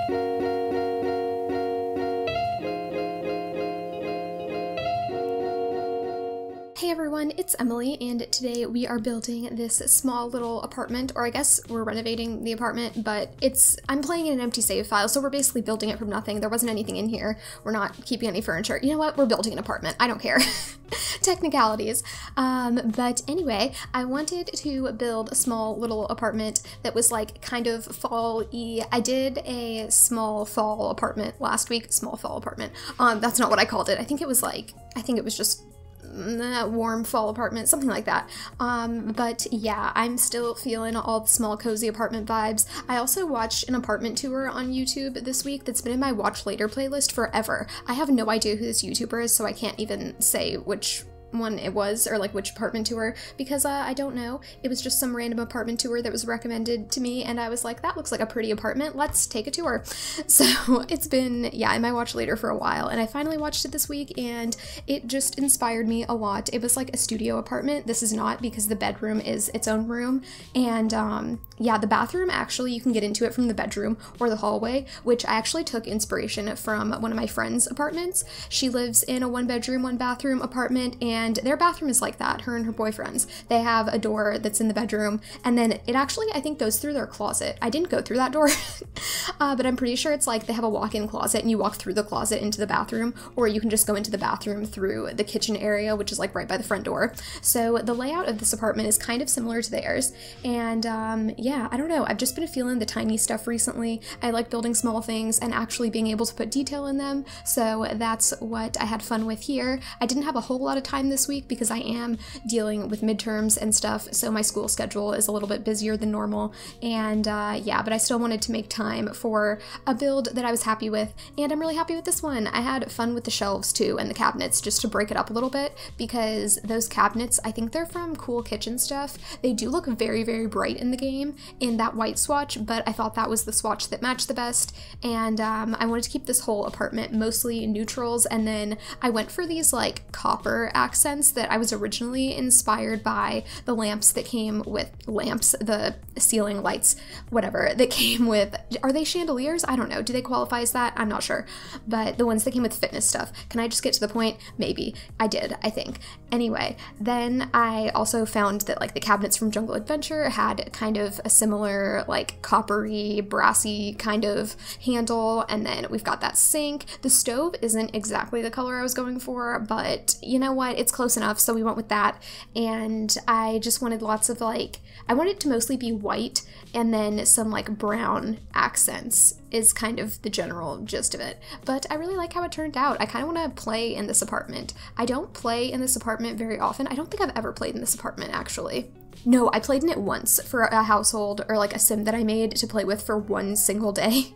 Hey everyone, it's Emily, and today we are building this small little apartment, or I guess we're renovating the apartment, but I'm playing in an empty save file, so we're basically building it from nothing. There wasn't anything in here. We're not keeping any furniture. You know what? We're building an apartment. I don't care. Technicalities. But anyway, I wanted to build a small little apartment that was like kind of fall-y. I did a small fall apartment last week. Small fall apartment. That's not what I called it. I think it was just warm fall apartment, something like that. But yeah, I'm still feeling all the small cozy apartment vibes. I also watched an apartment tour on YouTube this week that's been in my watch later playlist forever. I have no idea who this YouTuber is, so I can't even say which one it was, or like which apartment tour, because I don't know. It was just some random apartment tour that was recommended to me, and I was like, that looks like a pretty apartment, let's take a tour. So it's been, yeah, in my watch later for a while, and I finally watched it this week, and it just inspired me a lot. It was like a studio apartment. This is not, because the bedroom is its own room, and yeah, the bathroom, actually, you can get into it from the bedroom or the hallway, which I actually took inspiration from one of my friend's apartments. She lives in a 1-bedroom, 1-bathroom apartment, and their bathroom is like that, her and her boyfriend's. They have a door that's in the bedroom, and then it actually, I think, goes through their closet. I didn't go through that door, but I'm pretty sure it's like they have a walk-in closet, and you walk through the closet into the bathroom, or you can just go into the bathroom through the kitchen area, which is like right by the front door. So the layout of this apartment is kind of similar to theirs, and yeah, I don't know, I've just been feeling the tiny stuff recently. I like building small things and actually being able to put detail in them, so that's what I had fun with here. I didn't have a whole lot of time this week because I am dealing with midterms and stuff, so my school schedule is a little bit busier than normal, and yeah, but I still wanted to make time for a build that I was happy with, and I'm really happy with this one. I had fun with the shelves too, and the cabinets, just to break it up a little bit, because those cabinets, I think they're from Cool Kitchen Stuff. They do look very, very bright in the game, in that white swatch, but I thought that was the swatch that matched the best, and I wanted to keep this whole apartment mostly neutrals, and then I went for these like copper accents that I was originally inspired by the lamps that came with the ceiling lights, whatever, that came with, are they chandeliers? I don't know, do they qualify as that? I'm not sure, but the ones that came with fitness stuff. Can I just get to the point? Maybe. I did, I think. Anyway, then I also found that like the cabinets from Jungle Adventure had kind of a similar like coppery, brassy kind of handle, and then we've got that sink. The stove isn't exactly the color I was going for, but you know what, it's close enough, so we went with that. And I just wanted lots of like, I wanted it to mostly be white, and then some like brown accents is kind of the general gist of it. But I really like how it turned out. I kind of want to play in this apartment. I don't play in this apartment very often. I don't think I've ever played in this apartment, actually. No, I played in it once for a household, or like a sim that I made to play with for one single day.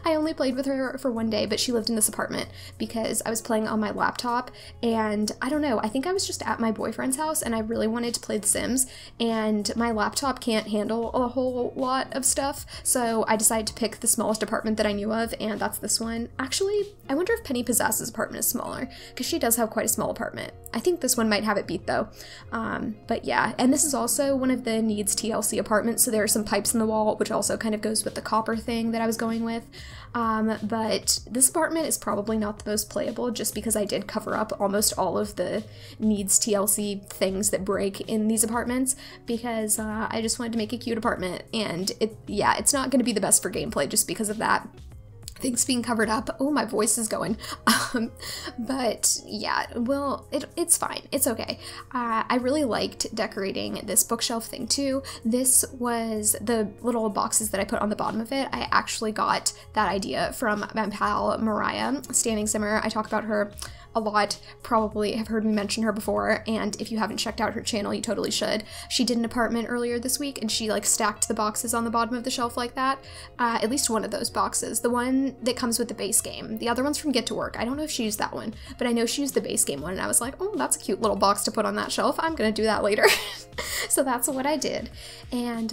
I only played with her for one day, but she lived in this apartment because I was playing on my laptop, and I don't know, I think I was just at my boyfriend's house and I really wanted to play The Sims, and my laptop can't handle a whole lot of stuff, so I decided to pick the smallest apartment that I knew of, and that's this one. Actually, I wonder if Penny Possess's apartment is smaller, because she does have quite a small apartment. I think this one might have it beat though. But yeah, and this is also one of the needs TLC apartments, so there are some pipes in the wall, which also kind of goes with the copper thing that I was going with. But this apartment is probably not the most playable, just because I did cover up almost all of the needs TLC things that break in these apartments, because I just wanted to make a cute apartment, and yeah, it's not going to be the best for gameplay just because of that. Things being covered up. Oh, my voice is going. But yeah, well, it's fine. It's okay. I really liked decorating this bookshelf thing too. This was the little boxes that I put on the bottom of it. I actually got that idea from my pal Mariah, Standing Simmer. I talk about her a lot, probably have heard me mention her before, and if you haven't checked out her channel, you totally should. She did an apartment earlier this week, and she like stacked the boxes on the bottom of the shelf like that. At least one of those boxes. The one that comes with the base game. The other one's from Get to Work. I don't know if she used that one, but I know she used the base game one, and I was like, oh, that's a cute little box to put on that shelf. I'm gonna do that later. So that's what I did. And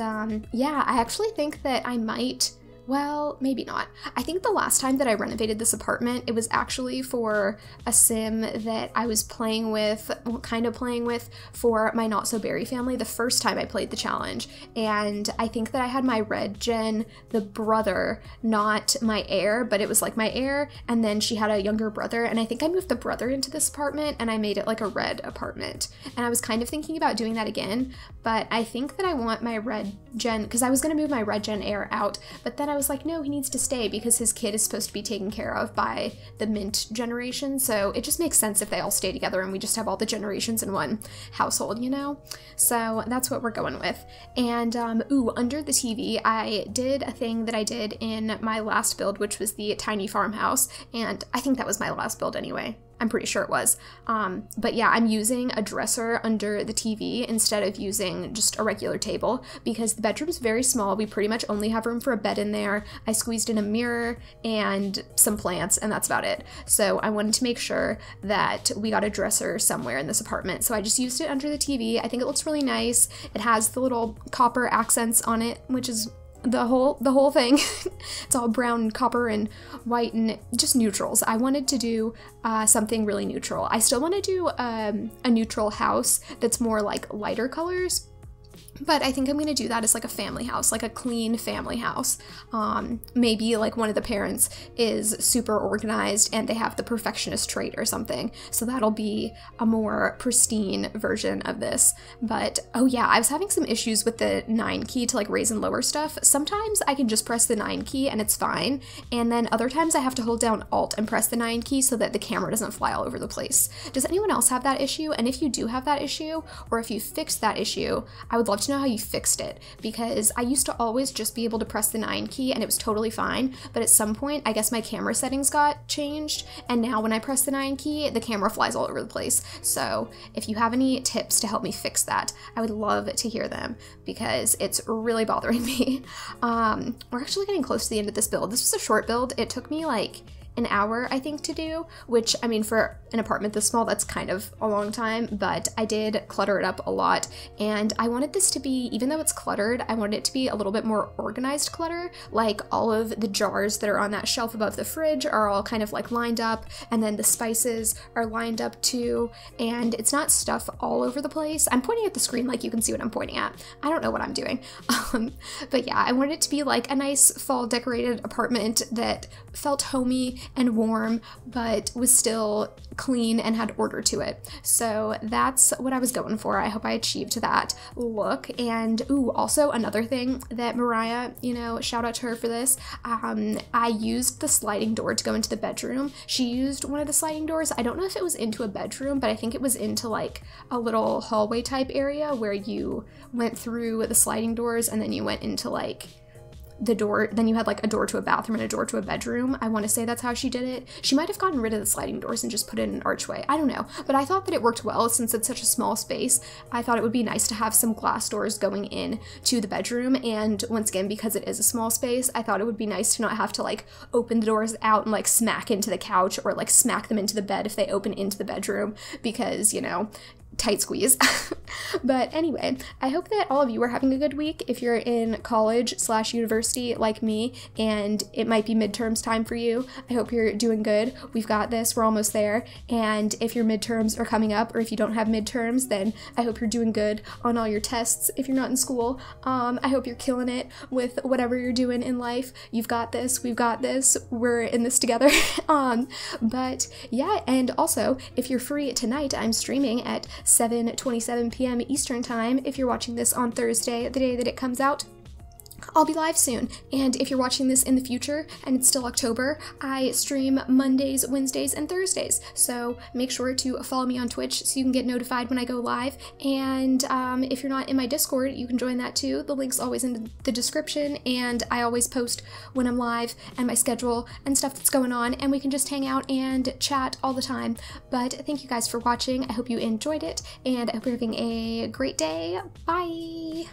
yeah, I actually think that I might Well, maybe not. I think the last time that I renovated this apartment, it was actually for a sim that I was playing with, kind of playing with for my Not So Berry family the first time I played the challenge. And I think that I had my red gen, the brother, not my heir, but it was like my heir, and then she had a younger brother, and I think I moved the brother into this apartment and I made it like a red apartment. And I was kind of thinking about doing that again, but I think that I want my red gen, because I was going to move my red gen heir out, but then I was like, no, he needs to stay because his kid is supposed to be taken care of by the mint generation, so it just makes sense if they all stay together and we just have all the generations in one household, you know? So that's what we're going with. And under the TV, I did a thing that I did in my last build, which was the tiny farmhouse, and I think that was my last build anyway. I'm pretty sure it was. But yeah, I'm using a dresser under the TV instead of using just a regular table because the bedroom's very small. We pretty much only have room for a bed in there. I squeezed in a mirror and some plants, and that's about it. So I wanted to make sure that we got a dresser somewhere in this apartment. So I just used it under the TV. I think it looks really nice. It has the little copper accents on it, which is the whole thing. It's all brown and copper and white and just neutrals. I wanted to do something really neutral. I still want to do a neutral house that's more like lighter colors, but I think I'm gonna do that as like a family house, like a clean family house. Maybe like one of the parents is super organized and they have the perfectionist trait or something. So that'll be a more pristine version of this. But oh yeah, I was having some issues with the 9 key to like raise and lower stuff. Sometimes I can just press the 9 key and it's fine. And then other times I have to hold down Alt and press the 9 key so that the camera doesn't fly all over the place. Does anyone else have that issue? And if you do have that issue, or if you fixed that issue, I would love to know how you fixed it, because I used to always just be able to press the 9 key and it was totally fine, but at some point I guess my camera settings got changed, and now when I press the 9 key the camera flies all over the place. So if you have any tips to help me fix that, I would love to hear them because it's really bothering me. We're actually getting close to the end of this build. This was a short build. It took me like an hour, I think, to do, which, I mean, for an apartment this small, that's kind of a long time, but I did clutter it up a lot, and I wanted this to be, even though it's cluttered, I wanted it to be a little bit more organized clutter. Like, all of the jars that are on that shelf above the fridge are all kind of like lined up, and then the spices are lined up too, and it's not stuff all over the place. I'm pointing at the screen like you can see what I'm pointing at. I don't know what I'm doing. But yeah, I wanted it to be like a nice fall decorated apartment that felt homey and warm, but was still clean and had order to it. So that's what I was going for. I hope I achieved that look. And ooh, also another thing that Mariah, you know, shout out to her for this. I used the sliding door to go into the bedroom. She used one of the sliding doors. I don't know if it was into a bedroom, but I think it was into like a little hallway type area where you went through the sliding doors and then you went into like the door, then you had like a door to a bathroom and a door to a bedroom. I want to say that's how she did it. She might have gotten rid of the sliding doors and just put in an archway. I don't know, but I thought that it worked well since it's such a small space. I thought it would be nice to have some glass doors going in to the bedroom, and once again, because it is a small space, I thought it would be nice to not have to like open the doors out and like smack into the couch or like smack them into the bed if they open into the bedroom, because, you know, tight squeeze. But anyway, I hope that all of you are having a good week. If you're in college/university like me and it might be midterms time for you, I hope you're doing good. We've got this, we're almost there. And if your midterms are coming up, or if you don't have midterms, then I hope you're doing good on all your tests. If you're not in school, I hope you're killing it with whatever you're doing in life. You've got this, we've got this, we're in this together. But yeah, and also if you're free tonight, I'm streaming at 7:27 p.m. Eastern time. If you're watching this on Thursday, the day that it comes out, I'll be live soon. And if you're watching this in the future and it's still October, I stream Mondays, Wednesdays, and Thursdays. So make sure to follow me on Twitch so you can get notified when I go live. And if you're not in my Discord, you can join that too. The link's always in the description, and I always post when I'm live and my schedule and stuff that's going on, and we can just hang out and chat all the time. But thank you guys for watching. I hope you enjoyed it, and I hope you're having a great day. Bye!